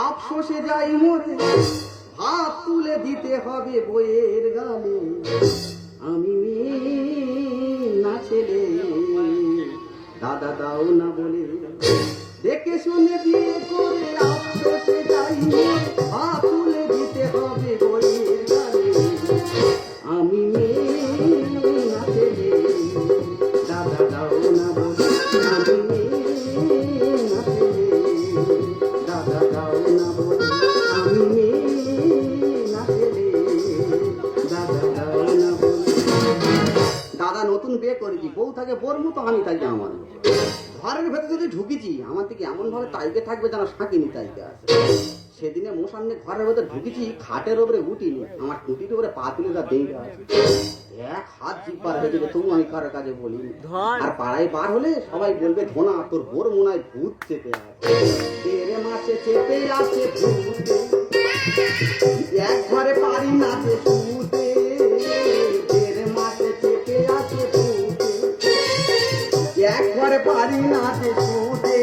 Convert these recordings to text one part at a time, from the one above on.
আফসোসে যাই মরে, ভাত তুলে দিতে হবে বইয়ের গালে। আমি মেয়ে না ছেলে, দাদা দাও না বলে, দেখে শুনে বিয়ে করে আফসোসে যাই মরে, ভাত তুলে দিতে হবে বইয়ের গালে। আমি মেয়ে না ছেলে, দাদা দাও না বলে, আমি মেয়ে না ছেলে, দাদা দাও না বলে, আমি মেয়ে না ছেলে, দাদা দাও না বলে। দাদা নতুন বিয়ে করেছি, বউ থাকে বোর মতো, আমি থাকি আমার। ঘরের ভেতরে যদি ঢুকেছি, আমার থেকে এমন ভাবে তাইকে থাকবে যেন শাঁকিনি তাইকে আছে। সেদিনে মোসান্নে ঘরের ভেতরে ঢুকেছি, খাটের উপরে উঠিনি, আমার টুটির উপরে পা তুলে যা দেই আছে, এক হাত জিপার হয়েছিল, তবু আমি কারোর কাছে বলিনি। আর পাড়ায় বার হলে সবাই বলবে, ধোনা তোর বোর মনে হয় ভূত চেপে আছে। তেরে মাসে চেপে আছে ভূতে, এক ঘরে পারি না যে শুতে। তেরে মাসে চেপে আছে ভূতে, এক ঘরে পারি না যে শুতে।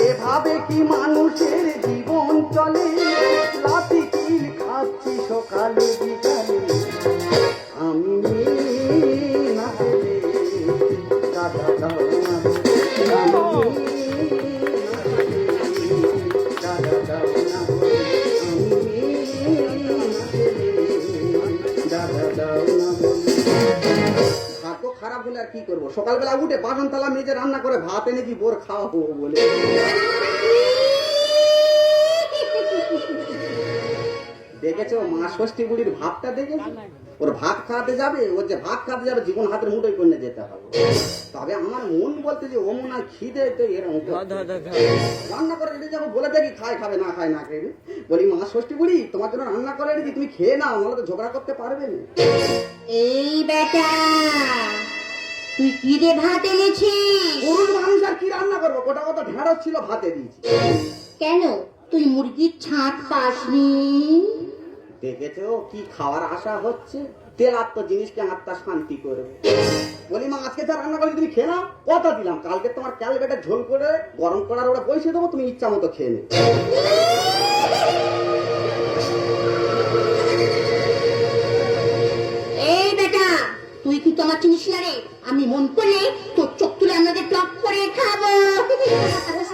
এভাবে কি মানুষের জীবন চলে? লাঠি কিল খাচ্ছি সকালে বিকালে। আমি মেয়ে না ছেলে, দাদা দাও না বলে, আমি মেয়ে না ছেলে, দাদা দাও না বলে, আমি মেয়ে না ছেলে, দাদা দাও না বলে। ভাতও খারাপ হলে আর কি করবো, সকালবেলা উঠে বাসন থালা মেজে রান্না করে ভাত এনেছি বোর খাওয়াবো বলে। দেখেছো মা ষষ্ঠী বুড়ির ভাবটা দেখেছো? ওর ভাত খাওয়াতে যাবে, ওর যে ভাত খাওয়াতে যাবে জীবন হাতের মুঠোয় করে যেতে হবে। তবে আমার মন বলতে যে ও মনে হয় খিদে তো এরকম রান্না করে রেখে যাবো, বলে দেখি খায় খাবে না খায় না খাবে। বলি মা ষষ্ঠী বুড়ি তোমার জন্য রান্না করে রেখেছি, তুমি খেয়ে নাও, নাহলে তো ঝগড়া করতে পারবে না। এই বেটা, তুই কি রে ভাত এনেছিস? পুরুষ মানুষ আর কি রান্না করবো, গোটা কথা ঢেঁড়স ছিল ভাতে দিয়েছি। কেন তুই মুরগির ছাঁট পাসনি? দেখেছো কি খাওয়ার আশা হচ্ছে, তেলাত্ম জিনিসকে আত্মা শান্তি করবে। বলি মা আজকে যা রান্না করলে তুমি খেয়ে নাও, কথা দিলাম কালকে তোমার ক্যালবেটে ঝোল করে গরম করার ওরা বসিয়ে দেবো, তুমি ইচ্ছা মতো খেয়ে নেবে। এই বেটা, তুই কি তোমার চিনিস না রে? আমি মন করলে তোর চোখ তুলে আমাদের টক করে খাবো।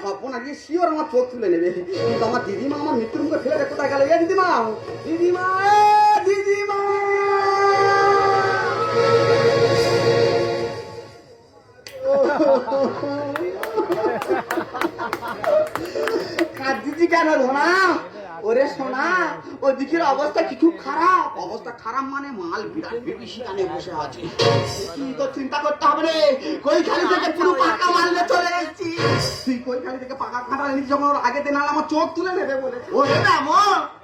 স্বপ্ন আজকে শিওর আমার চোখ তুলে নেবে। কিন্তু আমার দিদিমা আমার মৃত্যুর মুখে ফেলে কোথায় গেল? এ দিদিমা, দিদিমা, দিদিমা। কাঁদছি কেন রোনা? ওরে সোনা, ওই দিকের অবস্থা কিছু খারাপ। অবস্থা খারাপ মানে মাল বিরাট বিভীষিকানে বসে আছে। কি তো চিন্তা করতে হবে রে, কইখালি থেকে পুরো পাকা মাল নিয়ে চলে এসেছি। তুই কইখালি থেকে পাকা কাঁঠাল এনেছিস, যখন ওর আগে দিন আমার চোখ তুলে নেবে বলে। ওরে রামো,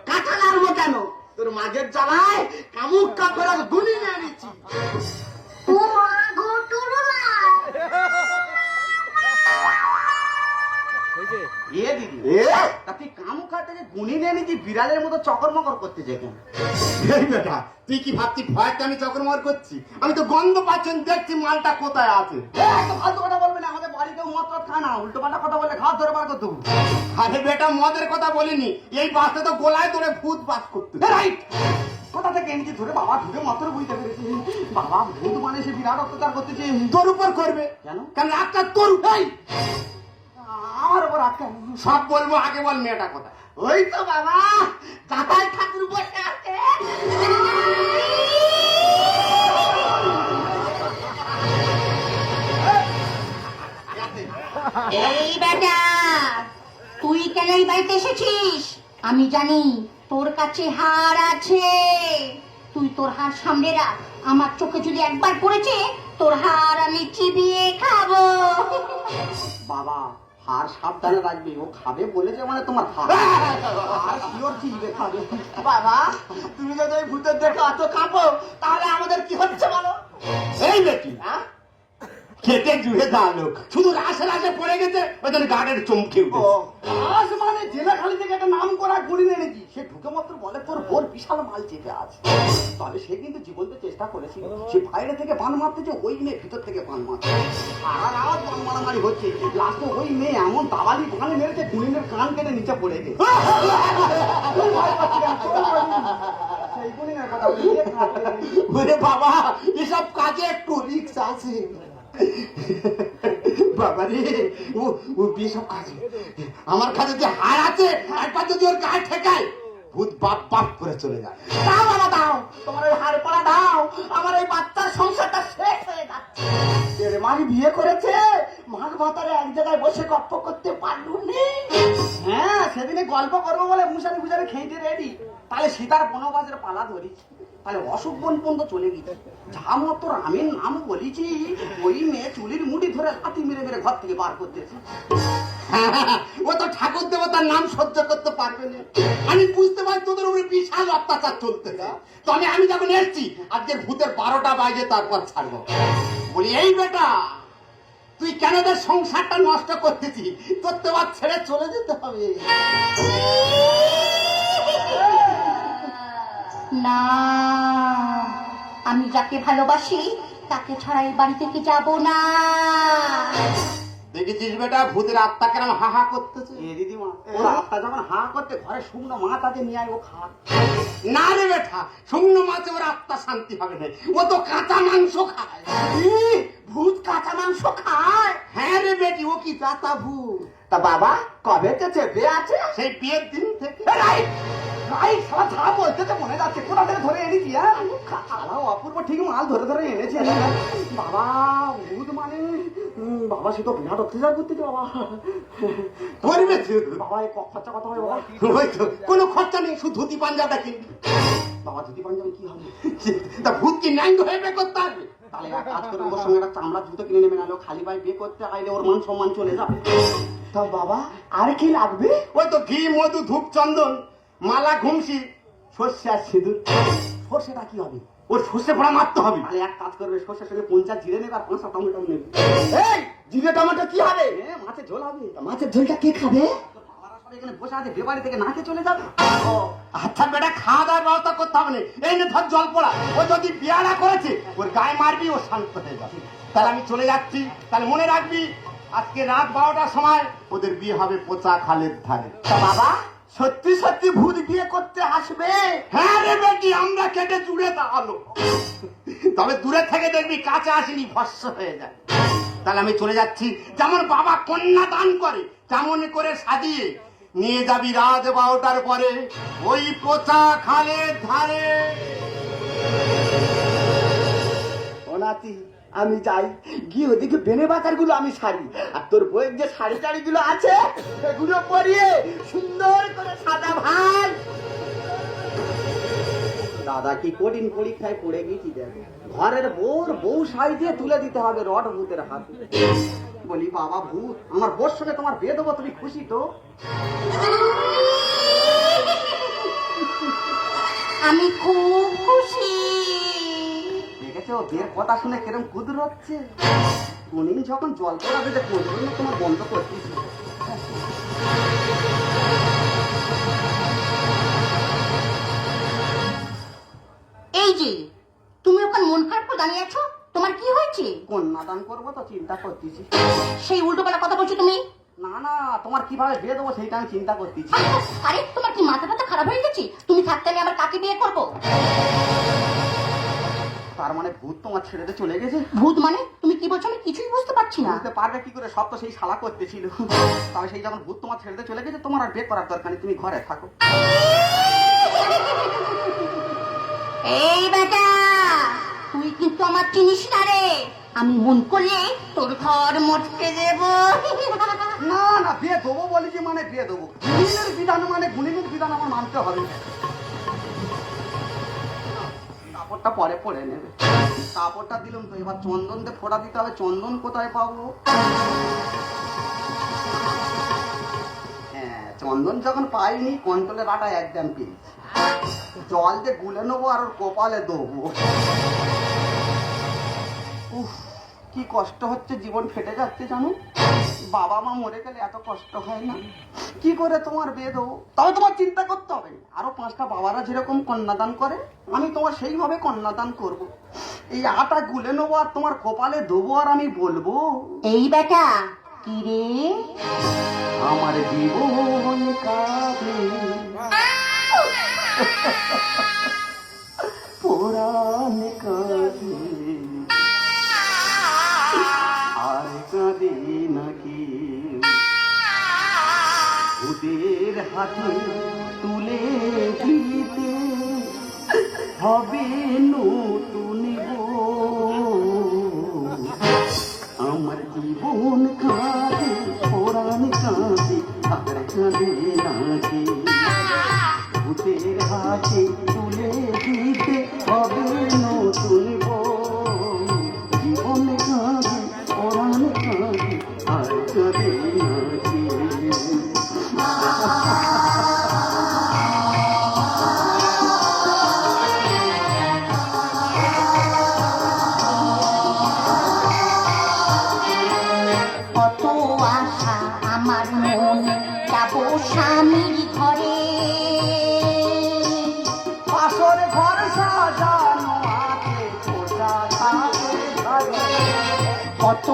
কাঁঠাল আনবো কেন? তোর মাঝের জ্বালায় কামুক কাপড় গুনি নিয়ে নিচ্ছি। ও মা গো টুরু না। এ দিদি, তা তুই কামুকা থেকে গুনি নিয়ে নিচ্ছি, বিড়ালের মতো চকর মকর করতে যেখানে। এই বেটা, তুই কি ভাবছি ভয়তে আমি চক্রমার করছি? আমি তো গন্ধ পাচ্ছেন, দেখছি মালটা কোথায় আছে। ফালতু কথা বলবে না, আমাদের বাড়ি কেউ মদ খায় না, উল্টো পাল্টা কথা বললে ঘাত ধরে বার করতে হবে। আরে বেটা, মদের কথা বলিনি, এই বাসটা তো গোলায় তোরে ভূত বাস করতে। রাইট, কোথা থেকে এনেছি ধরে বাবা ঢুকে মাত্র বুঝতে পেরেছি। বাবা ভূত মানে সে বিরাট অত্যাচার করতেছে। তোর উপর করবে কেন? কারণ একটা তোর উপর। আমার উপর আটকা সব বলবো, আগে বল মেয়েটা কথা। ওই তো বাবা কাকাই ঠাকুর বসে আছে। এই বেটা, তুই কেন এই বাড়িতে এসেছিস? আমি জানি তোর কাছে হার আছে। তুই তোর হার সামনে রাখ, আমার চোখে যদি একবার পড়েছে তোর হার আমি চিবিয়ে খাবো। বাবা আর সাবধানে রাখবে, ও খাবে বলেছে মানে তোমার আর শিওর চিনবে খাবে। বাবা তুমি যদি ওই ভূতের দেখে এত কাঁপো তাহলে আমাদের কি হচ্ছে বলো? এই বেটি হ্যাঁ খেতে জুড়ে দাঁড়ালো, শুধু রাসে রাসে পড়ে গেছে, ওই জন্য গার্ডের চমকে উঠে। আজ মানে জেলাখালি থেকে একটা নাম করা গুলি এনেছি, সে ঢুকে মাত্র বলে তোর বোর বিশাল মাল চেপে আছে। তবে সে কিন্তু জীবনতে চেষ্টা করেছিল, সে বাইরে থেকে বান মারতে যে ওই মেয়ে ভিতর থেকে বান মারছে, আর আওয়াজ বান মারামারি হচ্ছে। লাস্টে ওই মেয়ে এমন দাবালি বান মেরেছে গুলিনের কান কেটে নিচে পড়ে গেছে। সেই গুলিনের কথা বলিয়ে ওরে বাবা এসব কাজে একটু রিক্স আছে। বাবা রে ও সব কাজে আমার কাছে যে হার আছে, একবার যদি ওর গায়ে ঠেকায় ভূত বাপ বাপ করে চলে যায়। দাও বাবা দাও, তোমার ওই হাড় পড়া দাও, আমার এই বাচ্চার সংসারটা শেষ হয়ে যাচ্ছে। দেড় মাস বিয়ে করেছে, মাঘ ভাতারে এক জায়গায় বসে গল্প করতে পারলু নি। হ্যাঁ সেদিনে গল্প করবো বলে মুসারি মুসারি খেয়েতে রেডি, তাহলে সীতার বনবাসের পালা ধরিছি, তাহলে অসুখ বন পর্যন্ত চলে গেছে। যা মতো রামের নাম বলেছি, ওই মেয়ে চুলির মুড়ি ধরে লাথি মেরে মেরে ঘর থেকে বার করতেছে। ও তো ঠাকুর দেবতার নাম সহ্য করতে পারবে না। আমি বুঝতে পারি তোদের উপরে বিশাল অত্যাচার চলতেছে, তবে আমি যখন এসছি আজকের ভূতের 12টা বাজে তারপর ছাড়বো। বলি এই বেটা তুই কেন তোর সংসারটা নষ্ট করতেছি, তোর তো আবার ছেড়ে চলে যেতে হবে। না, আমি যাকে ভালোবাসি তাকে ছাড়া এই বাড়ি থেকে যাব না। দেখেছিস বেটা ভূতের আত্মা কেন হা হা করতেছে? এ দিদিমা, ওর আত্মা যখন হা করতে ঘরে শুকনো মাছ আছে নিয়ে আয়, ও খা। না রে বেটা, শুকনো মাছে ওর আত্মা শান্তি হবে না, ও তো কাঁচা মাংস খায়। ভূত কাঁচা মাংস খায়? হ্যাঁ রে বেটি, ও কি চাতা ভূত। তা বাবা কবে চেপে আছে? সেই বিয়ের দিন থেকে। মনে যাচ্ছে কোথা থেকে ধরে এনেছি। অপূর্ব ঠিক মাল ধরে ধরে এনেছে বাবা। ভূত মানে বাবা সে তো বিরাট অত্যাচার করতেছে বাবা। করবে বাবা এই খরচা কত হয় বাবা? ওই তো কোনো খরচা নেই, শুধু ধুতি পাঞ্জাবটা কিনবি। বাবা ধুতি পাঞ্জাবি কি হবে? তা ভূত কি ন্যাঙ্গ হয়ে বিয়ে করতে আসবে? তাহলে এক কাজ করে ওর সঙ্গে একটা চামড়া জুতো কিনে নেবে, নাহলে খালি পায়ে বিয়ে করতে আইলে ওর মান সম্মান চলে যাবে। তা বাবা আর কি লাগবে? ওই তো ঘি মধু ধূপ চন্দন মালা ঘুমসি সর্ষে আর সিঁদুর। সর্ষেটা কি হবে? ওর সর্ষে ফোড়া মারতে হবে। তাহলে এক কাজ করবে, সর্ষের সঙ্গে 50 জিরে নেবে আর 5টা টমেটো নেবে। এই জিরে টমেটো কি হবে? মাছের ঝোল হবে। মাছের ঝোলটা কে খাবে? এখানে বসে আছে, বেবাড়ি থেকে নাকে চলে যাবে। আচ্ছা বেটা খাওয়া দাওয়ার ব্যবস্থা করতে হবে না, এই নে ধর জল পড়া। ও যদি বিয়ারা করেছে ওর গায়ে মারবি, ও শান্ত হয়ে যাবে। তাহলে আমি চলে যাচ্ছি, তাহলে মনে রাখবি আজকে রাত 12টার সময় ওদের বিয়ে হবে পোচা খালের ধারে। তা বাবা সত্যি সত্যি ভূত বিয়ে করতে আসবে? হ্যাঁ রে বেটি, আমরা কেটে জুড়ে দাঁড়ালো, তবে দূরে থেকে দেখবি কাছে আসিনি ভস্য হয়ে যায়। তাহলে আমি চলে যাচ্ছি, যেমন বাবা কন্যা দান করে তেমন করে সাজিয়ে নিয়ে যাবি রাত 12টার পরে ওই পোচা খালের ধারে। ও নাতি আমি যাই, গিয়ে ওদিকে বেনে বাজার গুলো আমি সারি, আর তোর বইয়ের যে শাড়ি টাড়ি গুলো আছে সেগুলো পরিয়ে সুন্দর করে সাদা ভাই। দাদা কি কঠিন পরীক্ষায় পড়ে গেছি দেখো। ঘরের বউ সাইজে তুলে দিতে হবে রড ভূতের হাতে। বলি বাবা ভূত, আমার বোর সঙ্গে তোমার বিয়ে দেবো, তুমি খুশি তো? আমি খুব খুশি। দেখেছো বিয়ের কথা শুনে কিরম কুদুর হচ্ছে। উনি যখন জল পড়াবে যে কোন জন্য তোমার বন্ধ করতেছি। এই যে তুমি ওখানে মন খারাপ করে দাঁড়িয়ে আছো, তোমার কি হয়েছে? কন্যা দান করবো তো চিন্তা করতেছি। সেই উল্টোপাল্টা কথা বলছো তুমি। না না, তোমার কিভাবে বিয়ে দেবো সেইটা আমি চিন্তা করতেছি। আরে তোমার কি মাথা ব্যথা খারাপ হয়ে গেছে? তুমি থাকতে আমি আবার কাকে বিয়ে করবো? তার মানে ভূত তোমার ছেড়ে দিয়ে চলে গেছে? ভূত মানে তুমি কি বলছো? আমি কিছুই বুঝতে পারছি না। বুঝতে পারবে কি করে, সব তো সেই শালা করতেছিল। তবে সেই যখন ভূত তোমার ছেড়ে দিয়ে চলে গেছে, তোমার আর বিয়ে করার দরকার নেই, তুমি ঘরে থাকো। এই বেটা, তুই কিন্তু আমার চিনিস না রে। আমি মন করলে তোর ঘর মটকে দেব। না না, বিয়ে দেবো বলেছি মানে বিয়ে দেবো। গুণিনের বিধান মানে গুণিনের বিধান আমার মানতে হবে। কাপড়টা পরে পরে নেবে। কাপড়টা দিলাম তো, এবার চন্দন দিয়ে ফোঁটা দিতে হবে। চন্দন কোথায় পাবো? চন্দন যখন পাইনি কন্ট্রোলের আটা একদম পেয়েছি, জল দিয়ে গুলে নেবো আর ওর কপালে দেবো। উফ, কি কষ্ট হচ্ছে, জীবন ফেটে যাচ্ছে জানো। বাবা মা মরে গেলে এত কষ্ট হয় না, কি করে তোমার বিয়ে দেবো। তবে তোমার চিন্তা করতে হবে, আরো 5টা বাবারা যেরকম কন্যাদান করে আমি তোমার সেইভাবে কন্যাদান করব। এই আটা গুলে নেবো আর তোমার কপালে দেবো আর আমি বলবো, এই বেটা কি রে? আমার জীবন কাঁদে পুরাণ কাঁদে আর কাঁদে নাকি ভূতের হাতে তুলে দিতে হবে নতুন বউ। আমার জীবন কাঁদে পুরাণ কাঁদে আর কাঁদে নাকি ভূতের হাতে তুলে দিতে হবে নতুন বউ। জীবন কাঁদে পুরাণ কাঁদে আর কাঁদে নাকি। কত আশা আমার মনে, যাবো স্বামীর ঘরে। পাশর ঘর সাজানো আছে খোঁজা থাকে ঘরে। কত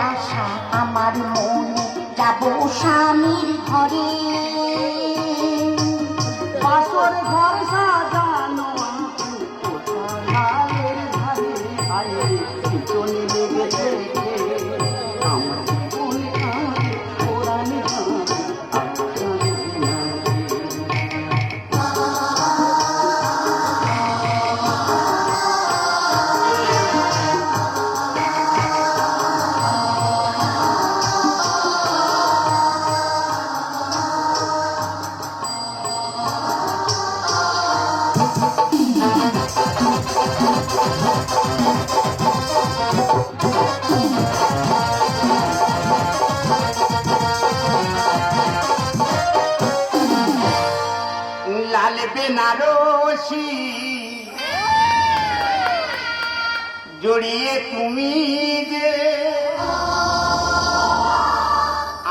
আশা আমার মনে, যাবো স্বামীর ঘরে। পাশর ঘর সাজানো আছে খোঁজা লালের ধারে ধারে। পিছনে লেগেছে আমার জীবন কাঁদে পুরাণ কাঁদে আর কাঁদে নাকি। লাল বেনারসি জড়িয়ে তুমি যে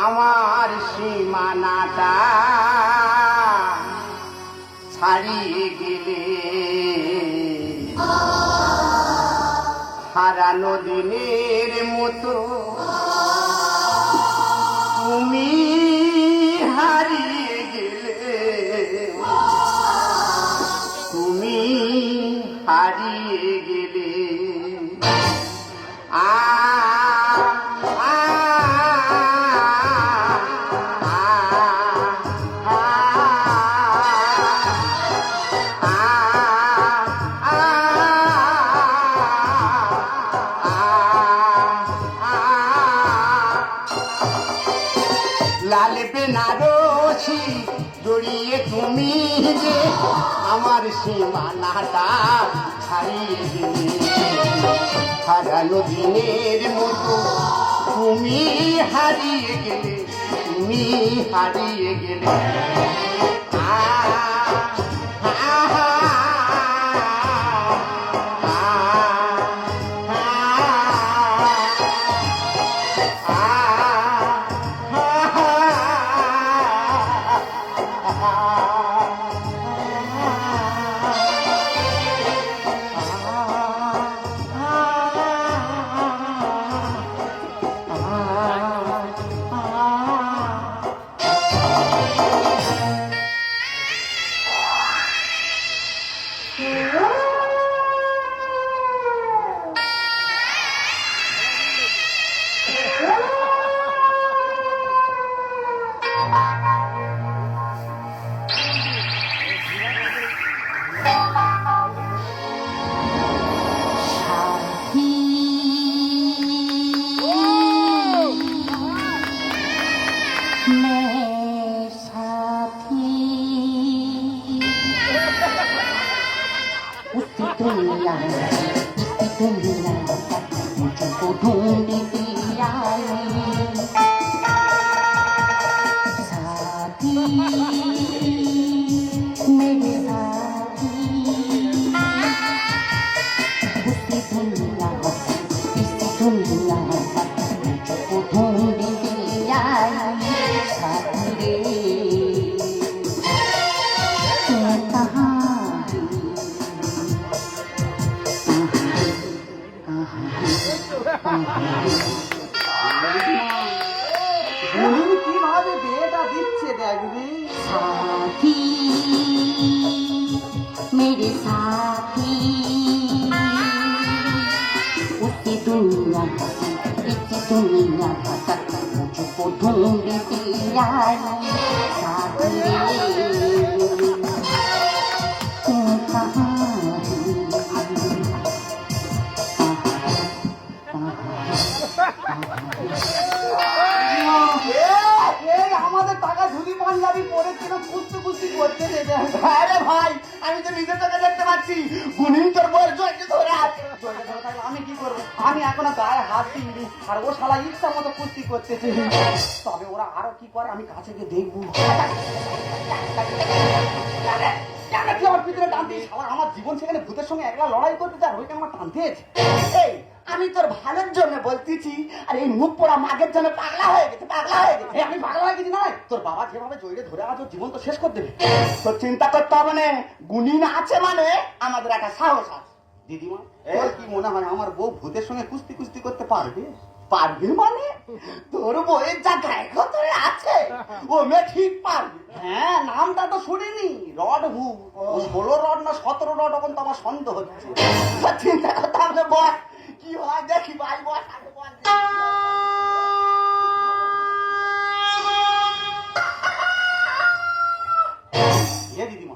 আমার সীমানাটা ছাড়িয়ে গেলে, হারানো দিনের মতো তুমি হারিয়ে গেলে, তুমি হারিয়ে গেলে। আ আ লাল বেনারসি জড়িয়ে তুমি যে আমার সীমানাটা ছাড়িয়ে গেলে, হারানো দিনের মতো তুমি হারিয়ে গেলে, তুমি হারিয়ে গেলে। আ আ दुनिया इसकी दुनिया मुझको ढूंढती आई साथी मेरे साथी उसी दुनिया इसी दुनिया मुझको ढूंढती आई साथी रे तू कहाँ গুণিন কিভাবে বিয়েটা দিচ্ছে দেখবি। साथी मेरे साथी उसी दुनिया इसी दुनिया मुझको ढूंढती आई साथी रे तू कहाँ এই আমাদের টাকা ধুতি পাঞ্জাবি পরে কেন কুস্তি কুস্তি করতে দেবে। হ্যাঁ রে ভাই, আমি তো নিজের চোখে দেখতে পাচ্ছি গুণিন তোর বউয়ের জয়কে ধরে আছে। আমি কি করবো, আমি এখনো গায়ে হাত দিইনি আর ও শালা ইচ্ছা মতো কুস্তি করতেছে। তবে ওরা আরো কি করে আমি কাছে গিয়ে দেখবো। কি আমার পিছনে টানতে শালা আমার জীবন সেখানে ভূতের সঙ্গে একলা লড়াই করতে যার ওইটা আমার টানতে। এই আমি তোর ভালোর জন্য বলতেছি, আর এই মুখ পোড়া মাগের জন্য পাগলা হয়ে গেছে, পাগলা হয়ে গেছে। আমি পাগলা হয়ে গেছি না, তোর বাবা যেভাবে জড়িয়ে ধরে আজ ওর জীবন তো শেষ করে দেবে। তোর চিন্তা করতে হবে না, গুণিন আছে মানে আমাদের একটা সাহস আছে। দিদিমা তোর কি মনে হয় আমার বউ ভূতের সঙ্গে কুস্তি কুস্তি করতে পারবে? পারবি মানে তোর বইয়ের যা গায়ে তোরে আছে ও মেয়ে ঠিক পারবি। হ্যাঁ নামটা তো শুনিনি, রড ভূ 16 রড না 17 রড, এখন তো আমার সন্দেহ হচ্ছে। তোর চিন্তা করতে হবে, বল কি হয় দেখি ভাই, বল আগে বল। এ দিদিমা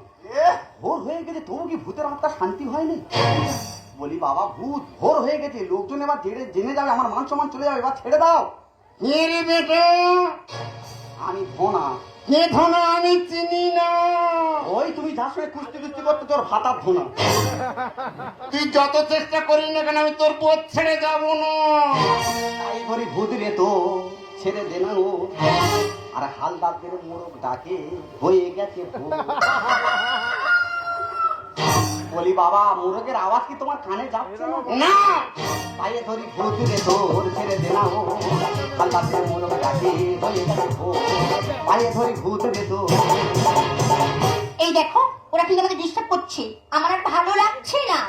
ভোর হয়ে গেছে তবু কি ভূতের আত্মা শান্তি হয়নি? বলি বাবা ভূত ভোর হয়ে গেছে, লোকজন এবার জেনে যাবে, আমার মান সম্মান চলে যাবে, এবার ছেড়ে দাও। মেরে বেটা আমি ধোনা। কে ধনা আমি চিনি না। ওই তুমি যার সঙ্গে কুস্তি কুস্তি করতে তোর ভাতার ধোনা। তুই যত চেষ্টা করিস না কেন আমি তোর পথ ছেড়ে যাবো না। তাই করি ভূত রে তো ছেড়ে দে না ও, আর হালদারদের মোরগ ডাকে হয়ে গেছে ভোর। বলি বাবা মোরগের আওয়াজ কি তোমার কানে যাচ্ছে না? না পায়ে ধরি ভূত রে তোর ছেড়ে দে না ও, হালদারদের মোরগ ডাকে হয়ে গেছে ভোর। পায়ে ধরি ভূত রে তোর। এই দেখো ওরা কিন্তু আমাকে ডিস্টার্ব করছে, আমার আর ভালো লাগছে না।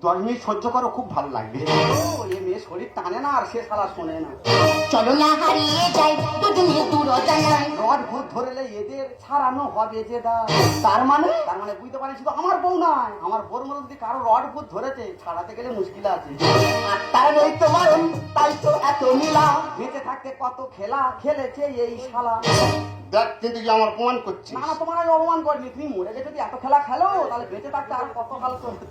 10 মিনিট সহ্য করো, খুব ভালো লাগবে। ও এ মেয়ে শরীর টানে না আর সে শালা শোনে না। চলো না হারিয়ে যাই দুজনে দূর জানাই। রড ভূত ধরেলে এদের ছাড়ানো হবে যে দা। তার মানে তার মানে বুঝতে পারি শুধু আমার বউ নয়, আমার বউর মধ্যে যদি কারো রড ভূত ধরেছে ছাড়াতে গেলে মুশকিল আছে। তার নেই তোমার তাই তো এত নীলা। বেঁচে থাকতে কত খেলা খেলেছে এই শালা। দেখ কিন্তু কি আমার প্রমাণ করছিস? না না তোমার আমি অপমান করিনি, তুমি মরে গেছে যদি এত খেলা খেলো তাহলে বেঁচে থাকতে আর কত কাল করতে।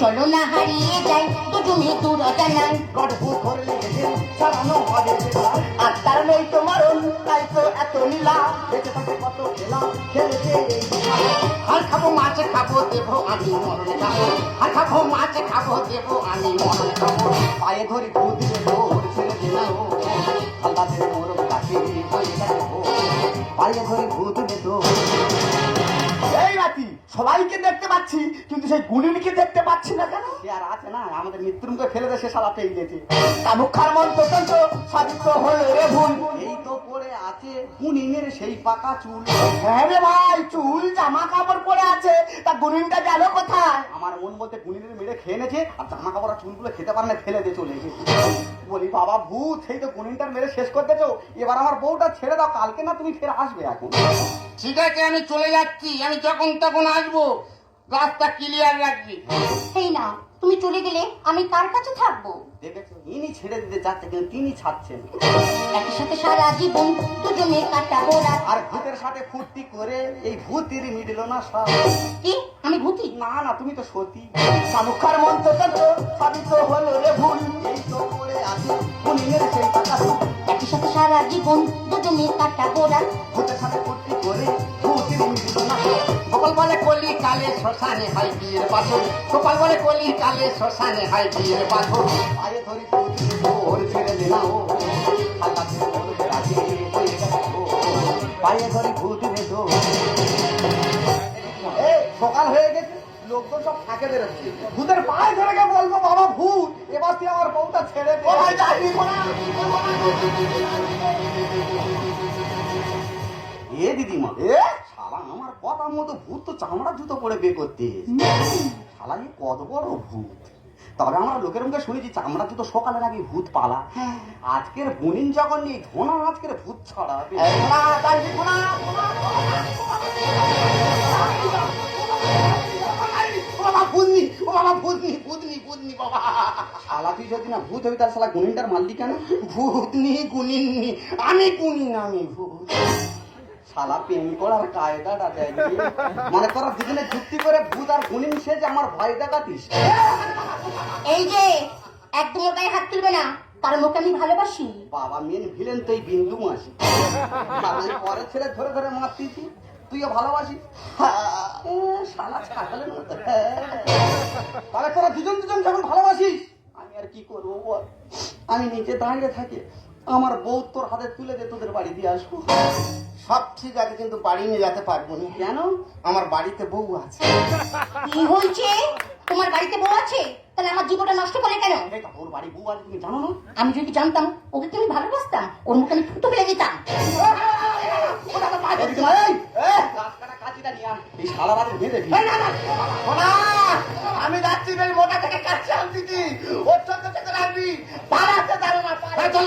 চলো না হারিয়ে যাই দুজনে দূর জানাই। রড ভূত ধরলে এদের ছাড়ানো হবে যে দা। আর তার নেই তোমার তাই তো এত নীলা। বেঁচে থাকতে কত খেলা খেলেছে এই শালা। আর খাবো মাছ খাবো দেবো আমি মরণ খাবো। আর খাবো মাছ খাবো দেবো আমি মরণ খাবো। পায়ে ধরি ভূত রে তোর ছেড়ে দে না ও, হালদারদের মোরগ ডাকে হয়ে গেছে ভোর। পায়ে ধরি ভূত রে তোর। এই রাতি সবাইকে দেখতে পাচ্ছি কিন্তু সেই গুণিনকে দেখতে পাচ্ছি না কেন? সে আর আছে না, আমাদের মৃত্যুকে ফেলে দেয়, সে শালা পেয়ে গেছে। কানুক্ষার মন্ত্র তন্ত্র সাধিত হলো রে ভুল। এই তো পড়ে আছে গুনিনের সেই পাকা চুল। হ্যাঁ রে ভাই, চুল জামা কাপড় পরে আছে, তা গুণিনটা গেল কোথায়? আমার মন বলতে গুনিনের মেরে খেয়ে নেছে আর জামা কাপড় আর চুলগুলো খেতে পারে না, ফেলে দিয়ে চলে গেছে। বলি বাবা ভূত, সেই তো গুনিনটার মেরে শেষ করতেছো, এবার আমার বউটা ছেড়ে দাও, কালকে না তুমি ফের আসবে এখন। ঠিক আছে আমি চলে যাচ্ছি, আমি যখন তখন আসবো, রাস্তা ক্লিয়ার রাখবি। এই না তুমি চলে গেলে আমি কার কাছে থাকবো? দেখেছো ইনি ছেড়ে দিতে যাচ্ছে কিন্তু তিনি ছাড়ছেন। একই সাথে সারা জীবন দুজনে কাটাবো রাত। আর ভূতের সাথে ফুর্তি করে এই ভূতেরই মিটল না সব। কি আমি ভূতি? না না তুমি তো সতী। কানুক্ষার মন্ত্র তন্ত্র সাধিত হলো রে ভুল। এই তো পড়ে আছে গুনিনের সেই পাকা চুল। একই সাথে সারা জীবন দুজনে কাটাবো রাত। ভূতের সাথে ফুর্তি করে ভূতেরই মিটল না সব। গোপাল বলে কলি কালে শ্মশানে হয় বিয়ের পাথর। গোপাল বলে কলি কালে শ্মশানে হয় বিয়ের পাথর। পায়ে ধরি ভূত রে তোর ছেড়ে দে না ও, হালদারদের মোরগ ডাকে হয়ে গেছে ভোর। পায়ে ধরি ভূত রে তোর। সকাল হয়ে গেছে, লোকজন সব ফাঁকে বেরোচ্ছে। ভূতের পায়ে ধরে গিয়ে বলবো বাবা ভূত, এবার তুই আমার বউটা ছেড়ে দে। এ দিদিমা, শালা আমার কথা মতো ভূত তো চামড়া জুতো পরে বে করতে এসেছে। শালা এ কত বড় ভূত। তবে আমরা লোকের মুখে শুনেছি চামড়া জুতো সকালের আগে ভূত পালা। আজকের বনিন যখন নেই, ধোনা আজকের ভূত ছড়াবে। শালা তুই যদি না ভূত হবি তার শালা গুনিনটার মারলি কেন? ভূতনি গুনিননি, আমি গুনিন, আমি ভূত। শালা প্রেম করার কায়দাটা দেয়নি। মানে তোরা দুজনে যুক্তি করে ভূত আর গুনিন সেজে আমার ভয় দেখাতিস। এই যে একদম ওর গায়ে হাত তুলবে না, কারণ ওকে আমি ভালোবাসি। বাবা মেন ভিলেন তুই বিন্দু মাসি। পরে ছেলে ধরে ধরে মারতিছি, তুইও ভালোবাসি। শালা ছাগলের মতো। তবে তোরা দুজন দুজন যখন ভালোবাসিস, আমি আর কি করবো বল? আমি নিচে দাঁড়িয়ে থাকি, আমার বউ তোর হাতে তুলে দে, তোদের বাড়ি দিয়ে আসবো। সব ঠিক আছে, কিন্তু বাড়ি নিয়ে যেতে পারবো না। কেন? আমার বাড়িতে বউ আছে। কি হয়েছে? তোমার বাড়িতে বউ আছে, তাহলে আমার জীবনটা নষ্ট করে কেন? এটা ওর বাড়ি বউ আছে, তুমি জানো না? আমি যদি জানতাম ওকে কি আমি ভালোবাসতাম, ওর মুখে আমি ফুটো ফেলে দিতাম। এই সারা রাত বেঁধে দিই। আমি যাচ্ছি, বেশ মোটা থেকে কাছে আনতেছি, ওর সঙ্গে থেকে রাখবি, পাড়াতে দাঁড়ো না, চল।